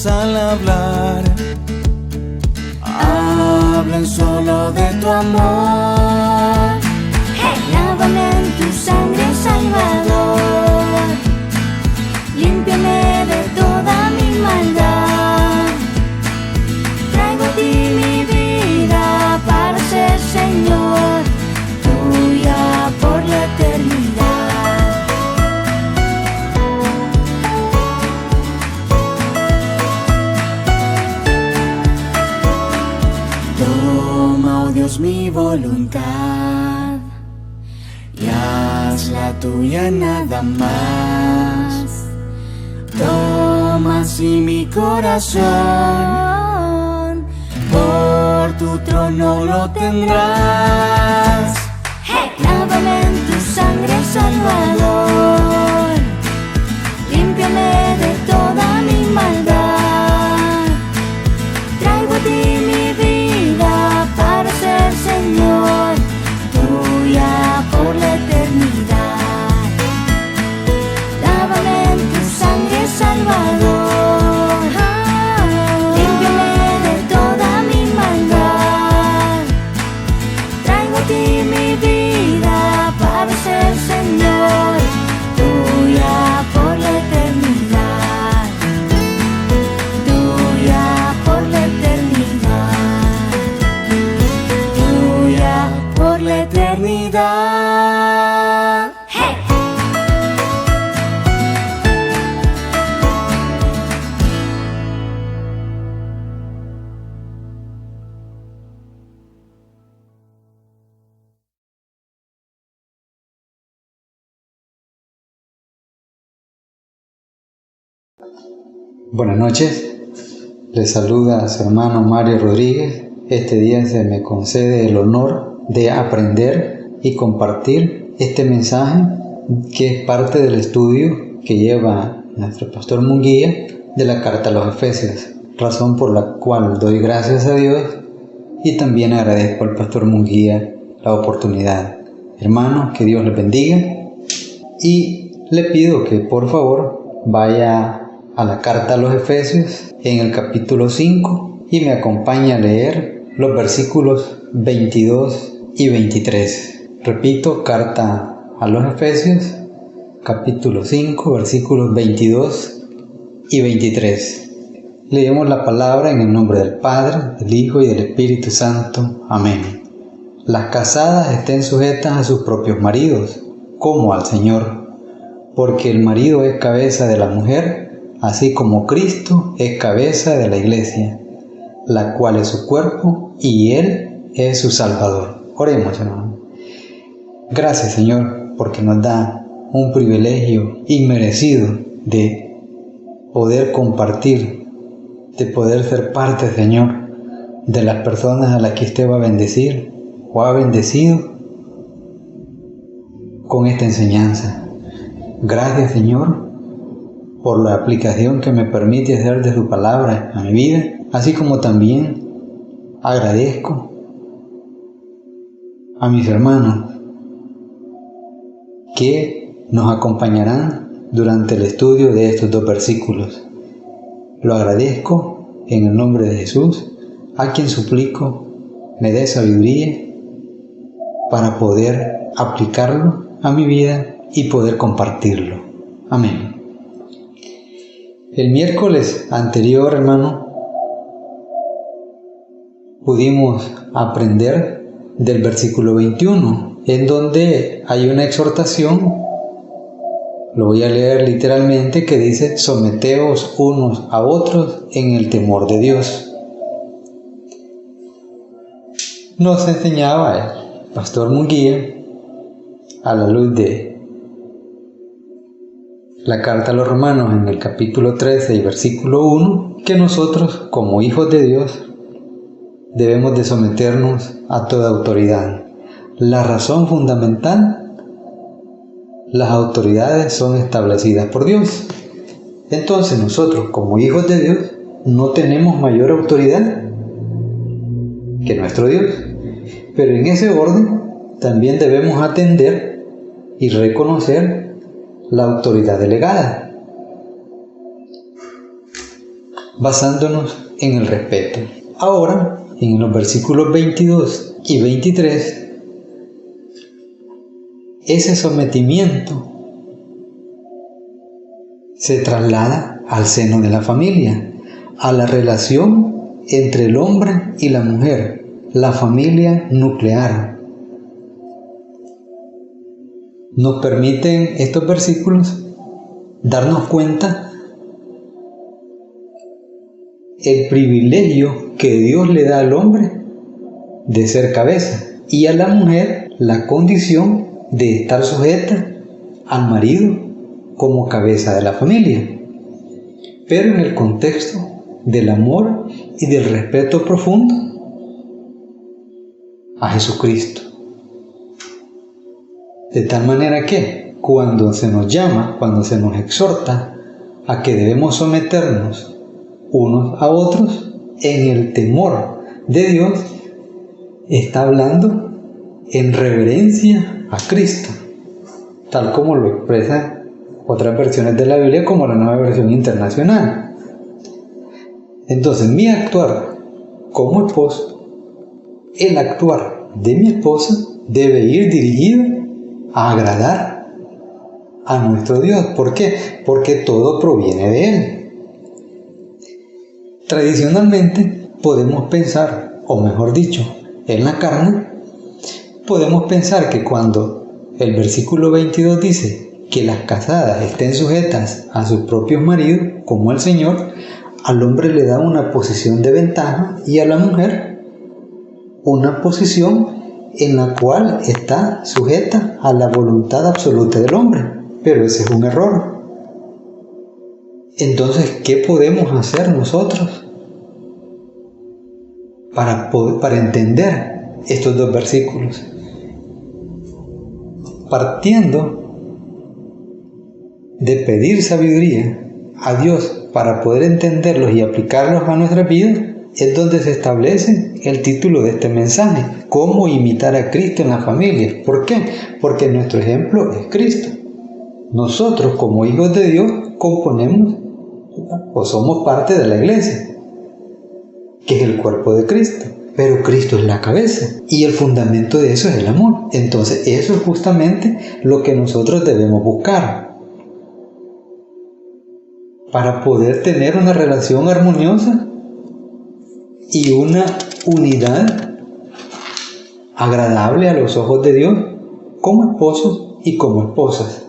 Al hablar, hablen solo de tu amor. Lávame en tu sangre, Salvador. Límpiame de toda mi maldad. Traigo a ti mi vida para ser Señor, tuya por la eternidad. Dios, mi voluntad y haz la tuya nada más. Toma así mi corazón, por tu trono lo tendrás. Lávame en tu sangre, Salvador. Límpiame de toda mi maldad. Traigo a ti mi vida para ser Señor, tuya por la eternidad. Lávame en tu sangre, Salvador. Límpiame de toda mi maldad. Traigo a ti mi vida para ser Señor, tuya por la eternidad. Tuya por la eternidad. Por la eternidad. ¡Hey! Buenas noches, les saluda a su hermano Mario Rodríguez. Este día se me concede el honor de aprender y compartir este mensaje que es parte del estudio que lleva nuestro pastor Munguía de la carta a los Efesios, razón por la cual doy gracias a Dios y también agradezco al pastor Munguía la oportunidad. Hermanos, que Dios les bendiga y le pido que por favor vaya a la carta a los Efesios en el capítulo 5 y me acompañe a leer los versículos 22 y 23. Repito, carta a los Efesios, capítulo 5, versículos 22 y 23. Leemos la palabra en el nombre del Padre, del Hijo y del Espíritu Santo. Amén. Las casadas estén sujetas a sus propios maridos, como al Señor, porque el marido es cabeza de la mujer, así como Cristo es cabeza de la iglesia, la cual es su cuerpo y Él es su Salvador. Oremos, hermano. Gracias, Señor, porque nos da un privilegio inmerecido de poder compartir, de poder ser parte, Señor, de las personas a las que usted va a bendecir o ha bendecido con esta enseñanza. Gracias, Señor, por la aplicación que me permite hacer de su palabra a mi vida, así como también agradezco a mis hermanos que nos acompañarán durante el estudio de estos dos versículos. Lo agradezco en el nombre de Jesús, a quien suplico me dé sabiduría para poder aplicarlo a mi vida y poder compartirlo. Amén. El miércoles anterior, hermano, pudimos aprender del versículo 21, en donde hay una exhortación, lo voy a leer literalmente, que dice: someteos unos a otros en el temor de Dios. Nos enseñaba el pastor Munguía, a la luz de la carta a los Romanos en el capítulo 13 y versículo 1, que nosotros, como hijos de Dios, debemos de someternos a toda autoridad. La razón fundamental: las autoridades son establecidas por Dios. Entonces nosotros, como hijos de Dios, no tenemos mayor autoridad que nuestro Dios. Pero en ese orden también debemos atender y reconocer la autoridad delegada, basándonos en el respeto. Ahora, en los versículos 22 y 23, ese sometimiento se traslada al seno de la familia, a la relación entre el hombre y la mujer, la familia nuclear. Nos permiten estos versículos darnos cuenta el privilegio que Dios le da al hombre de ser cabeza y a la mujer la condición de estar sujeta al marido como cabeza de la familia, pero en el contexto del amor y del respeto profundo a Jesucristo. De tal manera que cuando se nos llama, cuando se nos exhorta a que debemos someternos unos a otros en el temor de Dios, está hablando en reverencia a Cristo, tal como lo expresan otras versiones de la Biblia, como la Nueva Versión Internacional. Entonces, mi actuar como esposo, el actuar de mi esposa, debe ir dirigido a agradar a nuestro Dios. ¿Por qué? Porque todo proviene de Él. Tradicionalmente podemos pensar, o mejor dicho, en la carne, podemos pensar que cuando el versículo 22 dice que las casadas estén sujetas a sus propios maridos, como el Señor, al hombre le da una posición de ventaja y a la mujer una posición en la cual está sujeta a la voluntad absoluta del hombre. Pero ese es un error. Entonces, ¿qué podemos hacer nosotros para entender estos dos versículos? Partiendo de pedir sabiduría a Dios para poder entenderlos y aplicarlos a nuestras vidas, es donde se establece el título de este mensaje: ¿Cómo imitar a Cristo en la familia? ¿Por qué? Porque nuestro ejemplo es Cristo. Nosotros, como hijos de Dios, componemos o somos parte de la iglesia, que es el cuerpo de Cristo. Pero Cristo es la cabeza y el fundamento de eso es el amor. Entonces, eso es justamente lo que nosotros debemos buscar para poder tener una relación armoniosa y una unidad agradable a los ojos de Dios como esposos y como esposas.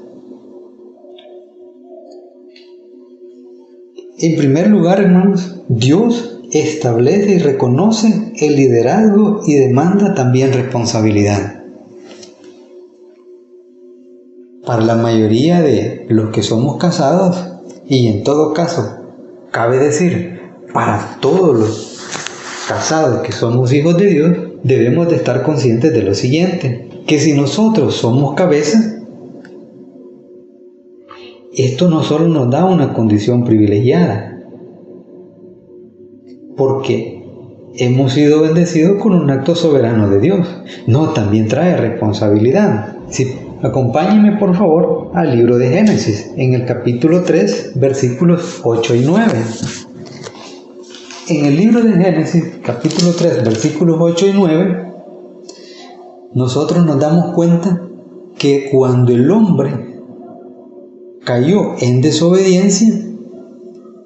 En primer lugar, hermanos, Dios establece y reconoce el liderazgo y demanda también responsabilidad. Para la mayoría de los que somos casados, y en todo caso, cabe decir, para todos los casados que somos hijos de Dios, debemos de estar conscientes de lo siguiente: que si nosotros somos cabeza, esto no solo nos da una condición privilegiada, porque hemos sido bendecidos con un acto soberano de Dios, no, también trae responsabilidad. Acompáñenme por favor al libro de Génesis, en el capítulo 3, versículos 8 y 9. En el libro de Génesis, capítulo 3, versículos 8 y 9, nosotros nos damos cuenta que cuando el hombre cayó en desobediencia,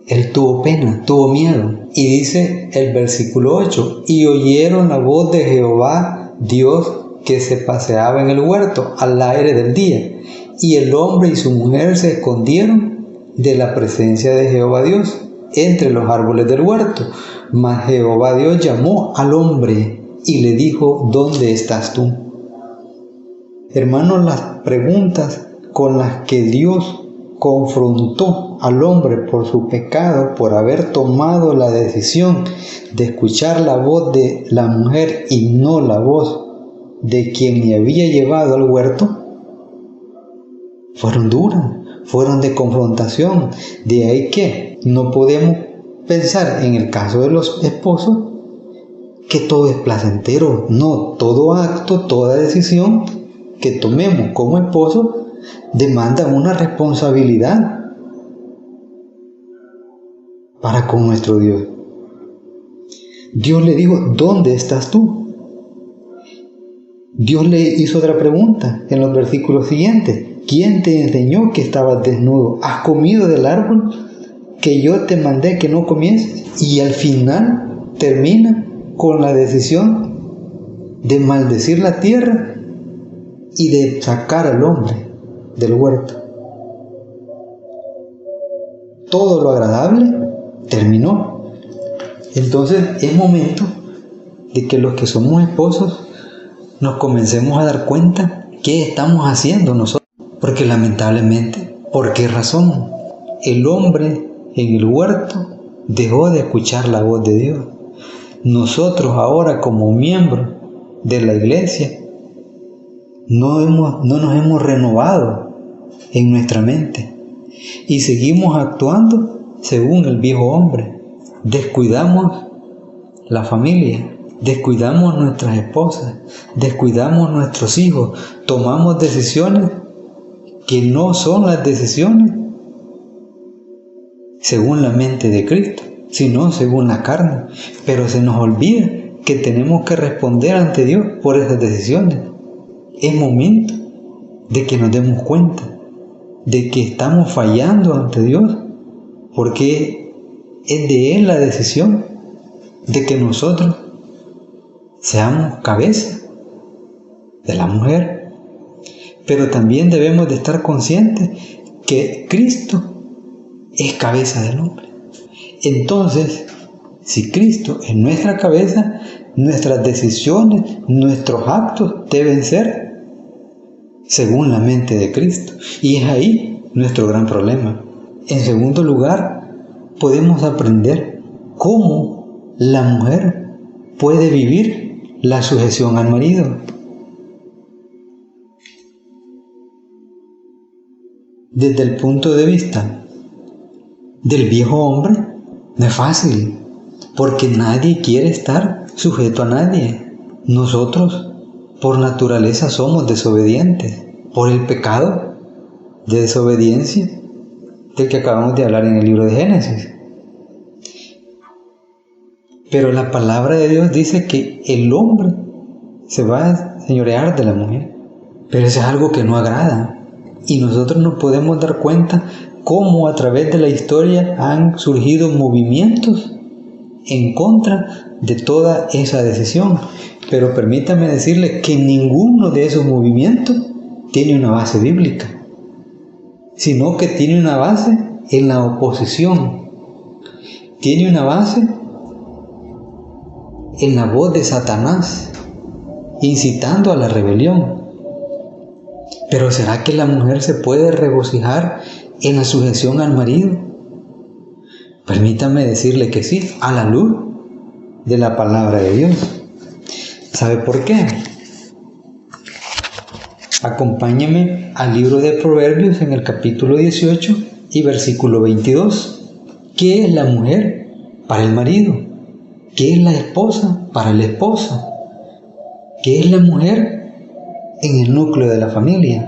él tuvo pena, tuvo miedo. Y dice el versículo 8, y oyeron la voz de Jehová Dios que se paseaba en el huerto al aire del día. Y el hombre y su mujer se escondieron de la presencia de Jehová Dios entre los árboles del huerto. Mas Jehová Dios llamó al hombre y le dijo, ¿dónde estás tú? Hermanos, las preguntas con las que Dios confrontó al hombre por su pecado, por haber tomado la decisión de escuchar la voz de la mujer y no la voz de quien le había llevado al huerto, fueron duras, fueron de confrontación. De ahí que no podemos pensar en el caso de los esposos que todo es placentero. No, todo acto, toda decisión que tomemos como esposos demanda una responsabilidad para con nuestro Dios. Dios le dijo, ¿dónde estás tú? Dios le hizo otra pregunta en los versículos siguientes. ¿Quién te enseñó que estabas desnudo? ¿Has comido del árbol que yo te mandé que no comieses? Y al final termina con la decisión de maldecir la tierra y de sacar al hombre del huerto. Todo lo agradable terminó. Entonces es momento de que los que somos esposos nos comencemos a dar cuenta qué estamos haciendo nosotros. Porque lamentablemente, ¿por qué razón? El hombre en el huerto dejó de escuchar la voz de Dios. Nosotros ahora como miembros de la iglesia no nos hemos renovado en nuestra mente y seguimos actuando según el viejo hombre. Descuidamos la familia, descuidamos nuestras esposas, descuidamos nuestros hijos, tomamos decisiones que no son las decisiones según la mente de Cristo, sino según la carne. Pero se nos olvida que tenemos que responder ante Dios por esas decisiones. Es momento de que nos demos cuenta de que estamos fallando ante Dios, porque es de Él la decisión de que nosotros seamos cabeza de la mujer. Pero también debemos de estar conscientes que Cristo es cabeza del hombre. Entonces, si Cristo es nuestra cabeza, nuestras decisiones, nuestros actos deben ser según la mente de Cristo. Y es ahí nuestro gran problema. En segundo lugar, podemos aprender cómo la mujer puede vivir la sujeción al marido. Desde el punto de vista del viejo hombre, no es fácil, porque nadie quiere estar sujeto a nadie. Nosotros, por naturaleza, somos desobedientes, por el pecado de desobediencia del que acabamos de hablar en el libro de Génesis. Pero la palabra de Dios dice que el hombre se va a señorear de la mujer, pero eso es algo que no agrada. Y nosotros nos podemos dar cuenta cómo a través de la historia han surgido movimientos en contra de toda esa decisión. Pero permítame decirle que ninguno de esos movimientos tiene una base bíblica, sino que tiene una base en la oposición. Tiene una base en la voz de Satanás, incitando a la rebelión. Pero ¿será que la mujer se puede regocijar en la sujeción al marido? Permítame decirle que sí, a la luz de la palabra de Dios. ¿Sabe por qué? Acompáñeme al libro de Proverbios en el capítulo 18 y versículo 22. ¿Qué es la mujer para el marido? ¿Qué es la esposa para el esposo? ¿Qué es la mujer en el núcleo de la familia?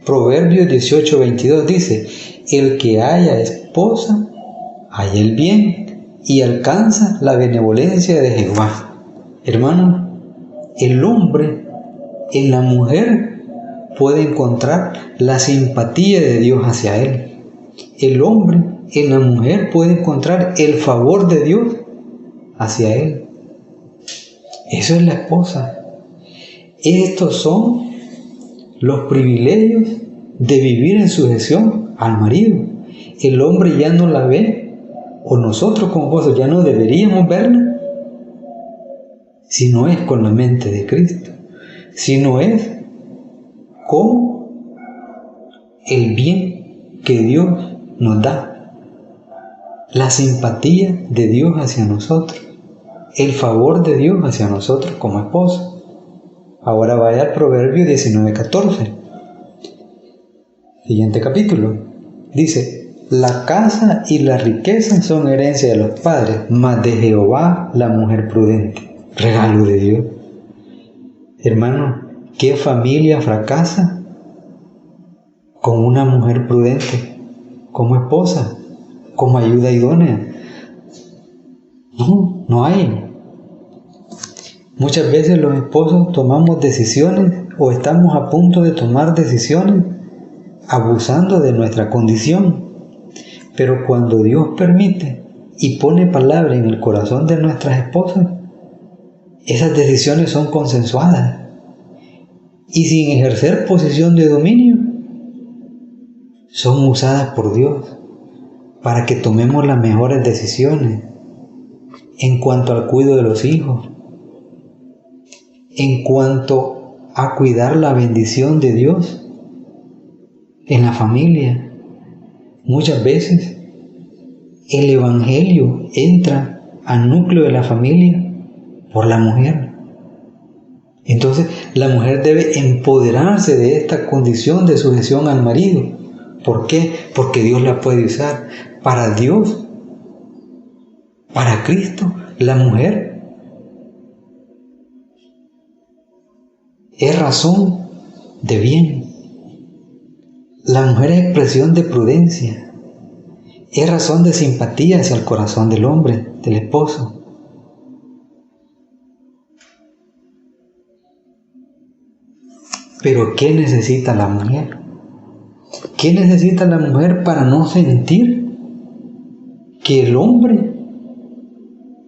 Proverbios 18:22 dice: el que haya esposa, haya el bien, y alcanza la benevolencia de Jehová. Hermano, el hombre en la mujer puede encontrar la simpatía de Dios hacia él. El hombre en la mujer puede encontrar el favor de Dios hacia él. Eso es la esposa. Estos son los privilegios de vivir en sujeción al marido. El hombre ya no la ve, o nosotros como esposos ya no deberíamos verla, si no es con la mente de Cristo, si no es con el bien que Dios nos da, la simpatía de Dios hacia nosotros, el favor de Dios hacia nosotros como esposos. Ahora vaya al Proverbio 19:14. Siguiente capítulo. Dice: la casa y la riqueza son herencia de los padres, mas de Jehová la mujer prudente. Regalo de Dios. Hermano, ¿qué familia fracasa con una mujer prudente como esposa, como ayuda idónea? No hay. Muchas veces los esposos tomamos decisiones o estamos a punto de tomar decisiones abusando de nuestra condición. Pero cuando Dios permite y pone palabra en el corazón de nuestras esposas, esas decisiones son consensuadas y sin ejercer posición de dominio, son usadas por Dios para que tomemos las mejores decisiones en cuanto al cuidado de los hijos, en cuanto a cuidar la bendición de Dios en la familia. Muchas veces el evangelio entra al núcleo de la familia por la mujer. Entonces la mujer debe empoderarse de esta condición de sujeción al marido. ¿Por qué? Porque Dios la puede usar. Para Dios, para Cristo, la mujer es razón de bien. La mujer es expresión de prudencia. Es razón de simpatía hacia el corazón del hombre, del esposo. Pero ¿qué necesita la mujer? ¿Qué necesita la mujer para no sentir que el hombre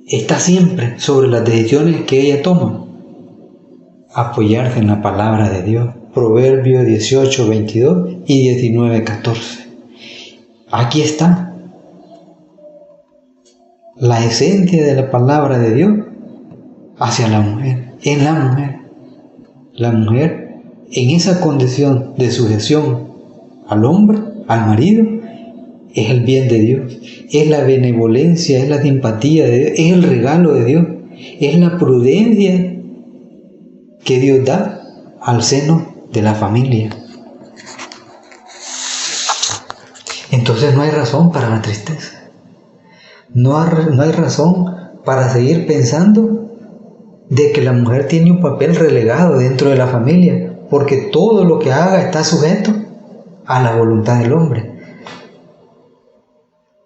está siempre sobre las decisiones que ella toma? Apoyarse en la palabra de Dios. Proverbios 18:22 y 19:14. Aquí está la esencia de la palabra de Dios hacia la mujer, en la mujer. La mujer, en esa condición de sujeción al hombre, al marido, es el bien de Dios, es la benevolencia, es la simpatía de Dios, es el regalo de Dios, es la prudencia que Dios da al seno de la familia. Entonces no hay razón para la tristeza. No hay razón para seguir pensando de que la mujer tiene un papel relegado dentro de la familia, porque todo lo que haga está sujeto a la voluntad del hombre.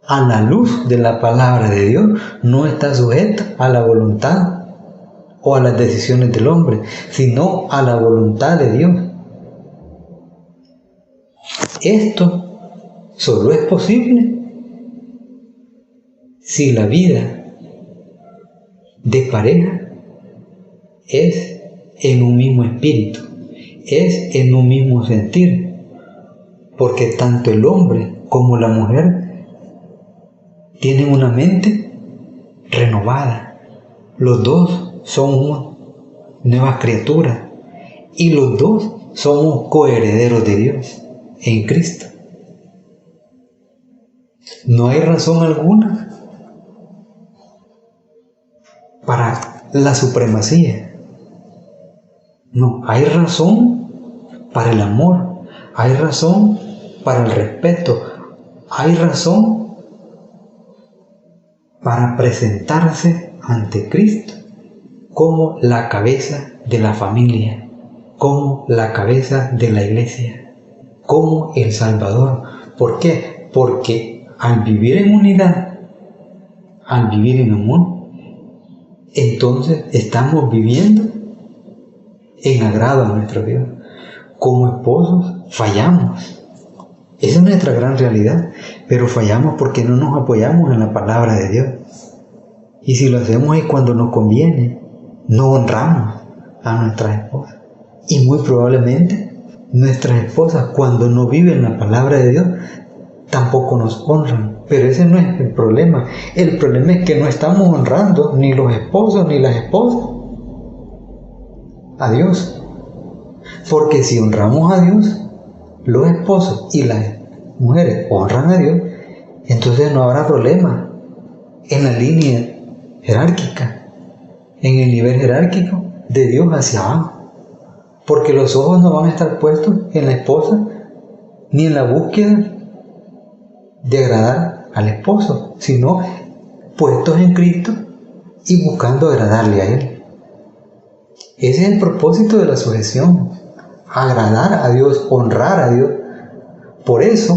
A la luz de la palabra de Dios, no está sujeta a la voluntad o a las decisiones del hombre, sino a la voluntad de Dios. Esto solo es posible si la vida de pareja es en un mismo espíritu, es en un mismo sentir, porque tanto el hombre como la mujer tienen una mente renovada. Los dos somos nuevas criaturas y los dos somos coherederos de Dios en Cristo. No hay razón alguna para la supremacía. No, hay razón para el amor, hay razón para el respeto, hay razón para presentarse ante Cristo como la cabeza de la familia, como la cabeza de la iglesia, como el Salvador. ¿Por qué? Porque al vivir en unidad, al vivir en amor, entonces estamos viviendo en agrado a nuestro Dios. Como esposos fallamos. Esa es nuestra gran realidad, pero fallamos porque no nos apoyamos en la palabra de Dios. Y si lo hacemos es cuando nos conviene, no honramos a nuestras esposas. Y muy probablemente nuestras esposas, cuando no viven la palabra de Dios, tampoco nos honran. Pero ese no es el problema. El problema es que no estamos honrando ni los esposos ni las esposas a Dios. Porque si honramos a Dios, los esposos y las mujeres honran a Dios, entonces no habrá problema en la línea jerárquica, en el nivel jerárquico de Dios hacia abajo. Porque los ojos no van a estar puestos en la esposa ni en la búsqueda de agradar al esposo, sino puestos en Cristo y buscando agradarle a Él. Ese es el propósito de la sujeción: agradar a Dios, honrar a Dios. Por eso,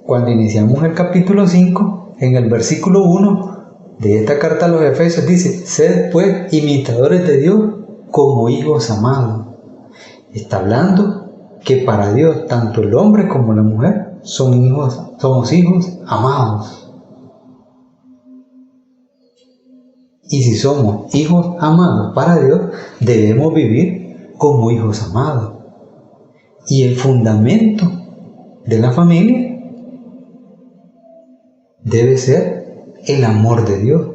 cuando iniciamos el capítulo 5, en el versículo 1 de esta carta a los Efesios dice: sed pues imitadores de Dios como hijos amados. Está hablando que para Dios tanto el hombre como la mujer somos hijos amados. Y si somos hijos amados para Dios, debemos vivir como hijos amados. Y el fundamento de la familia debe ser el amor de Dios,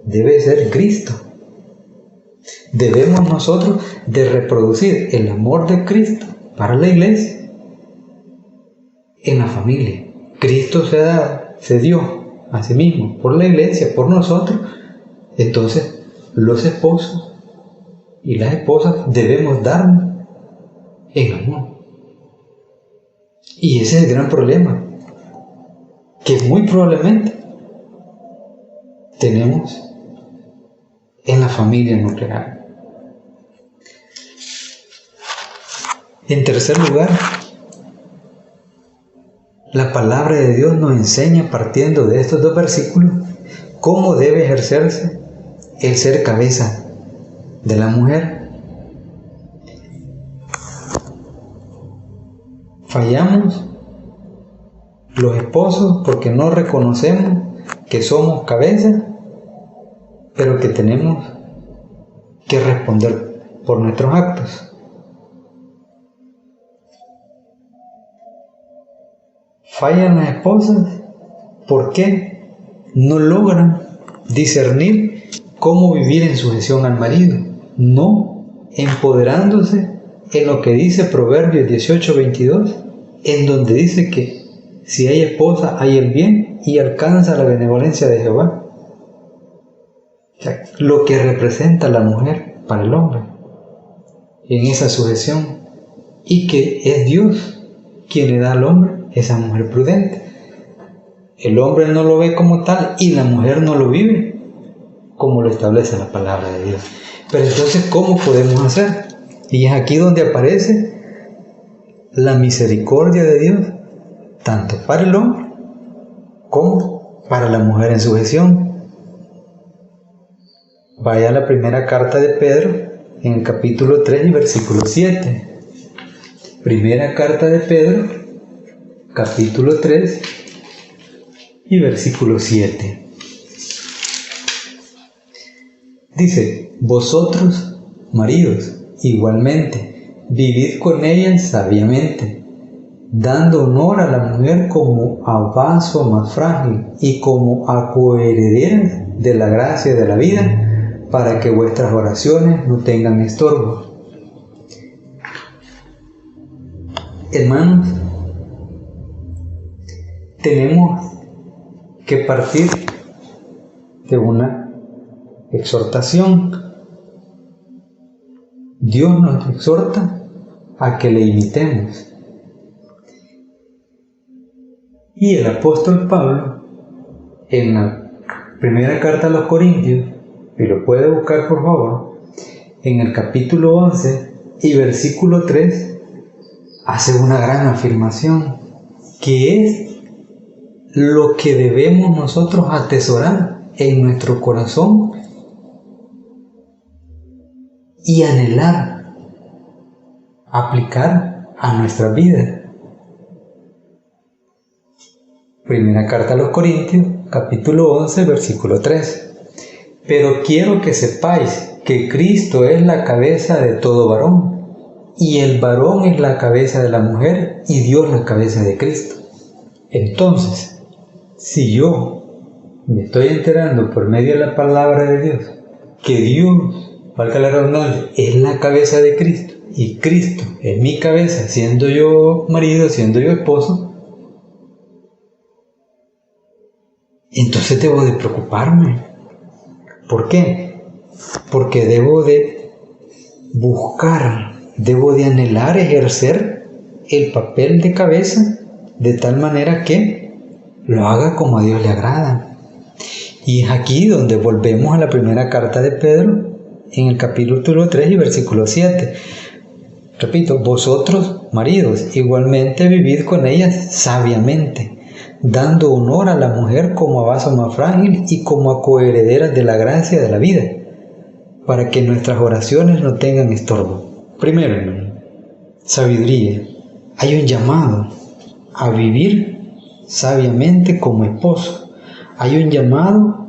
debe ser Cristo. Debemos nosotros de reproducir el amor de Cristo para la iglesia en la familia. Cristo se dio a sí mismo por la iglesia, por nosotros. Entonces los esposos y las esposas debemos darnos en amor. Y ese es el gran problema que muy probablemente tenemos en la familia nuclear. En tercer lugar, la palabra de Dios nos enseña, partiendo de estos dos versículos, cómo debe ejercerse el ser cabeza de la mujer. Fallamos los esposos porque no reconocemos que somos cabeza, pero que tenemos que responder por nuestros actos. Fallan las esposas porque no logran discernir cómo vivir en sujeción al marido, no empoderándose en lo que dice Proverbios 18:22, en donde dice que si hay esposa hay el bien y alcanza la benevolencia de Jehová. O sea, lo que representa la mujer para el hombre en esa sujeción, y que es Dios quien le da al hombre esa mujer prudente. El hombre no lo ve como tal y la mujer no lo vive como lo establece la palabra de Dios. Pero entonces, ¿cómo podemos hacer? Y es aquí donde aparece la misericordia de Dios, tanto para el hombre como para la mujer en sujeción. Vaya a la primera carta de Pedro, en el capítulo 3 y versículo 7. Primera carta de Pedro, capítulo 3 y versículo 7. Dice: vosotros, maridos, igualmente, vivid con ellas sabiamente, dando honor a la mujer como a vaso más frágil y como a coherederas de la gracia de la vida, para que vuestras oraciones no tengan estorbo. Hermanos, tenemos que partir de una exhortación. Dios nos exhorta a que le imitemos. Y el apóstol Pablo, en la primera carta a los Corintios, y lo puede buscar por favor, en el capítulo 11 y versículo 3, hace una gran afirmación, que es lo que debemos nosotros atesorar en nuestro corazón y anhelar aplicar a nuestra vida. Primera carta a los Corintios, capítulo 11, versículo 3. Pero quiero que sepáis que Cristo es la cabeza de todo varón, y el varón es la cabeza de la mujer, y Dios la cabeza de Cristo. Entonces, si yo me estoy enterando por medio de la palabra de Dios que Dios, valga la redundancia, es la cabeza de Cristo, y Cristo es mi cabeza, siendo yo marido, siendo yo esposo, entonces debo de preocuparme. ¿Por qué? Porque debo de buscar, debo de anhelar ejercer el papel de cabeza de tal manera que lo haga como a Dios le agrada. Y es aquí donde volvemos a la primera carta de Pedro, en el capítulo 3 y versículo 7. Repito, vosotros, maridos, igualmente vivid con ellas sabiamente, dando honor a la mujer como a vaso más frágil y como a coherederas de la gracia de la vida, para que nuestras oraciones no tengan estorbo. Primero, hermano, sabiduría. Hay un llamado a vivir sabiamente como esposo. Hay un llamado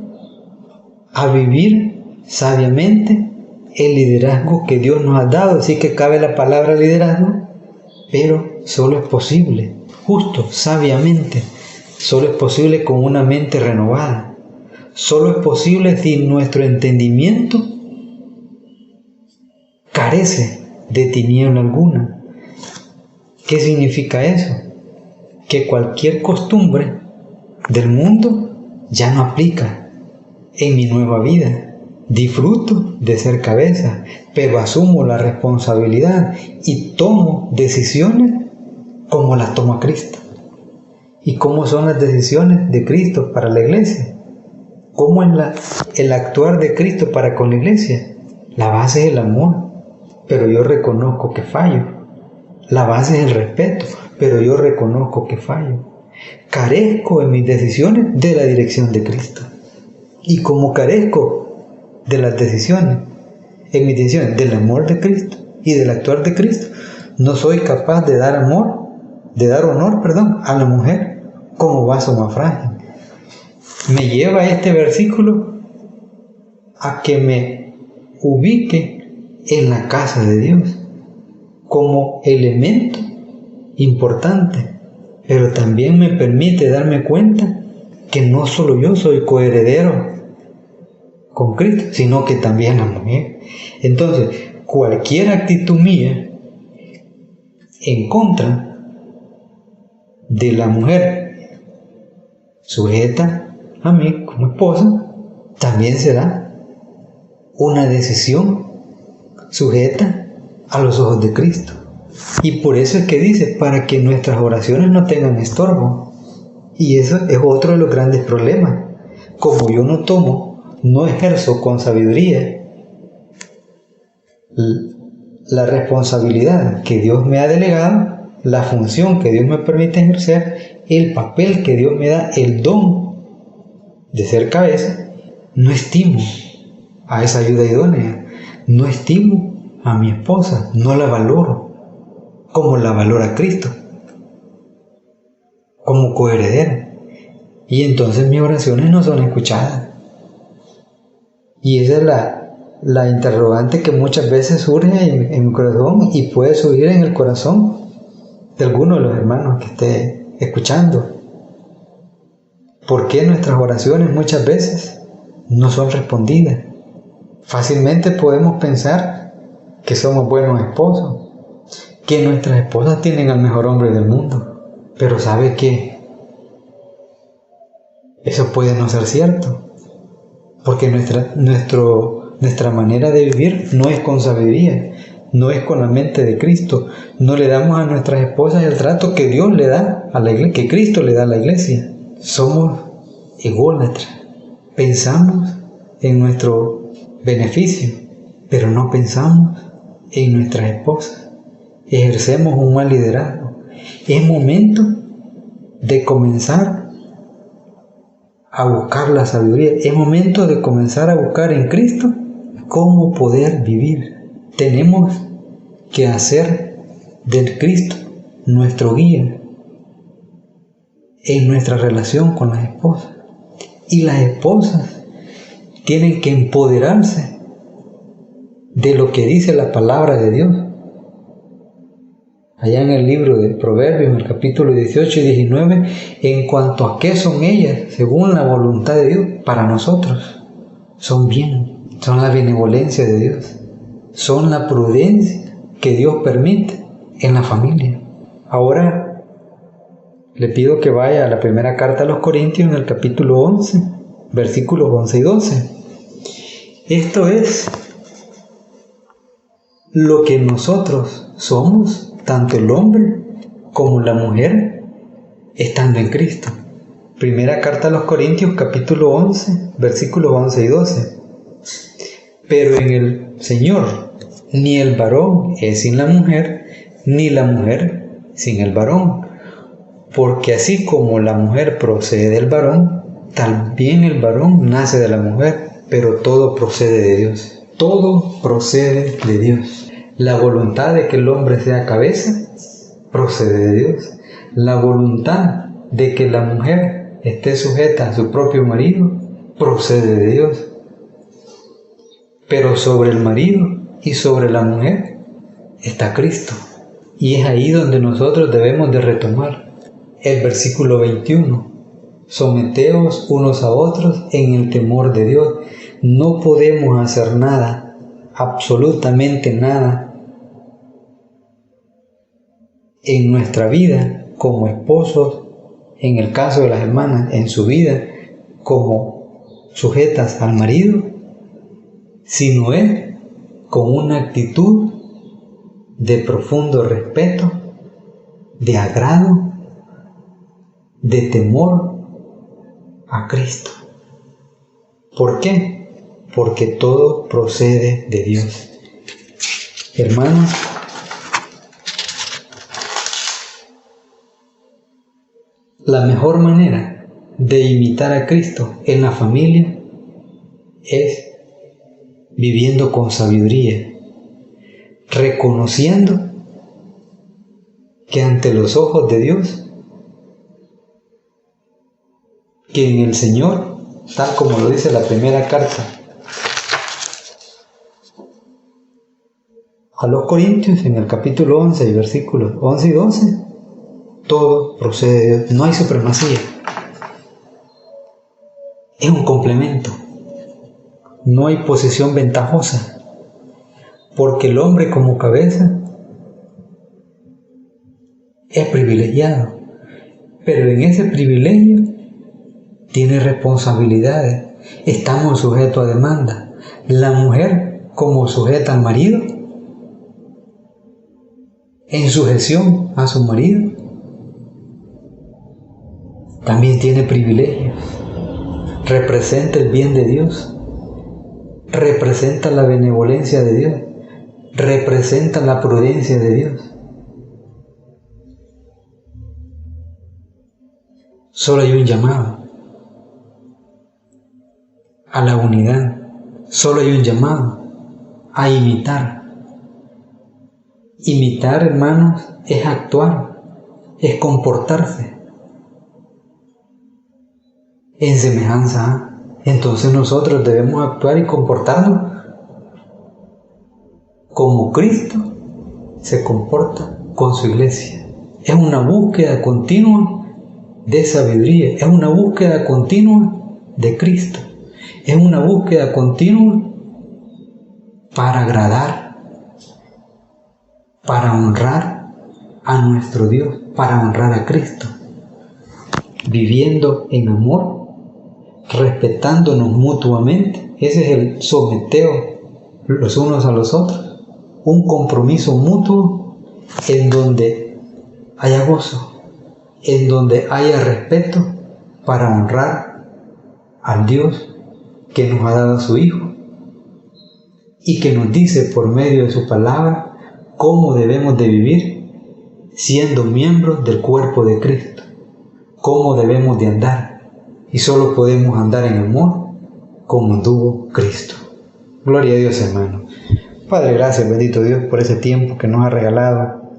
a vivir sabiamente el liderazgo que Dios nos ha dado. Así que cabe la palabra liderazgo, pero solo es posible, justo, sabiamente. Solo es posible con una mente renovada. Solo es posible si nuestro entendimiento carece de tiniebla alguna. ¿Qué significa eso? Que cualquier costumbre del mundo ya no aplica en mi nueva vida. Disfruto de ser cabeza, pero asumo la responsabilidad y tomo decisiones como las toma Cristo. ¿Y cómo son las decisiones de Cristo para la iglesia? ¿Cómo es el actuar de Cristo para con la iglesia? La base es el amor, pero yo reconozco que fallo. La base es el respeto, pero yo reconozco que fallo. Carezco en mis decisiones de la dirección de Cristo. Y como carezco de las decisiones, en mis decisiones del amor de Cristo y del actuar de Cristo, no soy capaz de dar honor, a la mujer como vaso más frágil. Me lleva este versículo a que me ubique en la casa de Dios como elemento importante, pero también me permite darme cuenta que no solo yo soy coheredero con Cristo, sino que también la mujer. Entonces, cualquier actitud mía en contra de la mujer sujeta a mí como esposa, también será una decisión sujeta a los ojos de Cristo. Y por eso es que dice, para que nuestras oraciones no tengan estorbo. Y eso es otro de los grandes problemas. Como yo no ejerzo con sabiduría la responsabilidad que Dios me ha delegado, la función que Dios me permite ejercer, el papel que Dios me da, el don de ser cabeza, no estimo a esa ayuda idónea, no estimo a mi esposa, no la valoro como la valora Cristo, como coheredera. Y entonces mis oraciones no son escuchadas. Y esa es la interrogante que muchas veces surge en mi corazón y puede surgir en el corazón de alguno de los hermanos que esté escuchando. ¿Por qué nuestras oraciones muchas veces no son respondidas? Fácilmente podemos pensar que somos buenos esposos, que nuestras esposas tienen al mejor hombre del mundo, pero ¿sabe qué? Eso puede no ser cierto, porque nuestra manera de vivir no es con sabiduría, no es con la mente de Cristo. No le damos a nuestras esposas el trato que Dios le da a la iglesia, que Cristo le da a la iglesia. Somos ególatras. Pensamos en nuestro beneficio, pero no pensamos en nuestras esposas. Ejercemos un mal liderazgo. Es momento de comenzar a buscar la sabiduría. Es momento de comenzar a buscar en Cristo cómo poder vivir. Tenemos que hacer del Cristo nuestro guía en nuestra relación con las esposas. Y las esposas tienen que empoderarse de lo que dice la palabra de Dios. Allá en el libro de Proverbios, en el capítulo 18 y 19, en cuanto a qué son ellas, según la voluntad de Dios, para nosotros, son bien, son la benevolencia de Dios, son la prudencia que Dios permite en la familia. Ahora, le pido que vaya a la primera carta a los Corintios, en el capítulo 11, versículos 11 y 12. Esto es lo que nosotros somos, tanto el hombre como la mujer, estando en Cristo. Primera carta a los Corintios, capítulo 11, versículos 11 y 12. Pero en el Señor, ni el varón es sin la mujer, ni la mujer sin el varón. Porque así como la mujer procede del varón, también el varón nace de la mujer, pero todo procede de Dios. Todo procede de Dios. La voluntad de que el hombre sea cabeza procede de Dios. La voluntad de que la mujer esté sujeta a su propio marido procede de Dios. Pero sobre el marido y sobre la mujer está Cristo. Y es ahí donde nosotros debemos de retomar el versículo 21. Someteos unos a otros en el temor de Dios. No podemos hacer nada, absolutamente nada, en nuestra vida como esposos, en el caso de las hermanas, en su vida como sujetas al marido, sino es con una actitud de profundo respeto, de agrado, de temor a Cristo. ¿Por qué? Porque todo procede de Dios. Hermanos, la mejor manera de imitar a Cristo en la familia es viviendo con sabiduría, reconociendo que ante los ojos de Dios, que en el Señor, tal como lo dice la primera carta a los Corintios, en el capítulo 11 y versículos 11 y 12, todo procede de Dios. No hay supremacía. Es un complemento. No hay posición ventajosa. Porque el hombre como cabeza es privilegiado. Pero en ese privilegio tiene responsabilidades. Estamos sujetos a demanda. La mujer como sujeta al marido, en sujeción a su marido, también tiene privilegios. Representa el bien de Dios, representa la benevolencia de Dios, representa la prudencia de Dios. Solo hay un llamado a la unidad, solo hay un llamado a imitar. Imitar, hermanos, es actuar, es comportarse en semejanza. Entonces nosotros debemos actuar y comportarnos como Cristo se comporta con su iglesia. Es una búsqueda continua de sabiduría, es una búsqueda continua de Cristo, es una búsqueda continua para agradar, para honrar a nuestro Dios, para honrar a Cristo, viviendo en amor, respetándonos mutuamente. Ese es el someteo los unos a los otros, un compromiso mutuo en donde haya gozo, en donde haya respeto para honrar al Dios que nos ha dado a su Hijo y que nos dice por medio de su palabra cómo debemos de vivir siendo miembros del cuerpo de Cristo, cómo debemos de andar y solo podemos andar en amor como anduvo Cristo. Gloria a Dios, hermano. Padre, gracias, bendito Dios, por ese tiempo que nos ha regalado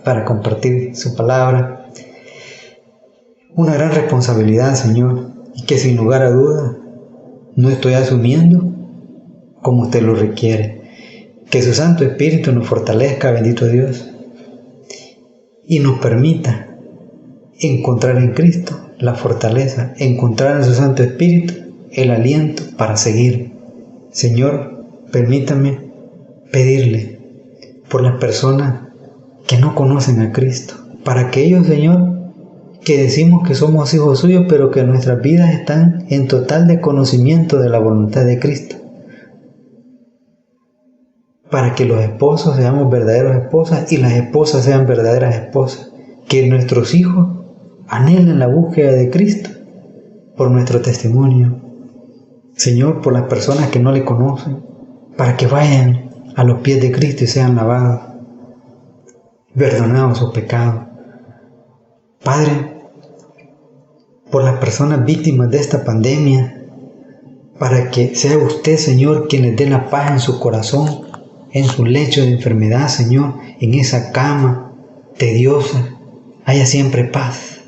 para compartir su palabra. Una gran responsabilidad, Señor, y que sin lugar a dudas no estoy asumiendo como usted lo requiere. Que su Santo Espíritu nos fortalezca, bendito Dios, y nos permita encontrar en Cristo la fortaleza, encontrar en su Santo Espíritu el aliento para seguir. Señor, permítame pedirle por las personas que no conocen a Cristo, para que ellos, Señor, que decimos que somos hijos suyos, pero que nuestras vidas están en total desconocimiento de la voluntad de Cristo, para que los esposos seamos verdaderos esposas y las esposas sean verdaderas esposas, que nuestros hijos anhelen la búsqueda de Cristo por nuestro testimonio. Señor, por las personas que no le conocen, para que vayan a los pies de Cristo y sean lavados, perdonados sus pecados. Padre, por las personas víctimas de esta pandemia, para que sea usted, Señor, quien les dé la paz en su corazón, en su lecho de enfermedad, Señor, en esa cama tediosa, haya siempre paz.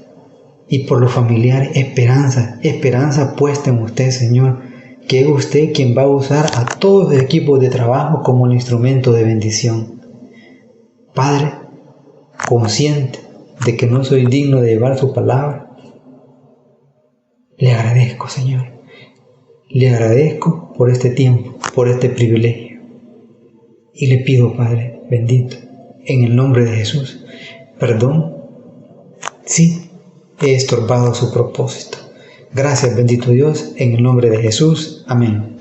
Y por los familiares, esperanza puesta en usted, Señor, que es usted quien va a usar a todos los equipos de trabajo como el instrumento de bendición. Padre, consciente de que no soy digno de llevar su palabra, le agradezco, Señor. Le agradezco por este tiempo, por este privilegio. Y le pido, Padre bendito, en el nombre de Jesús, perdón si he estorbado su propósito. Gracias, bendito Dios, en el nombre de Jesús. Amén.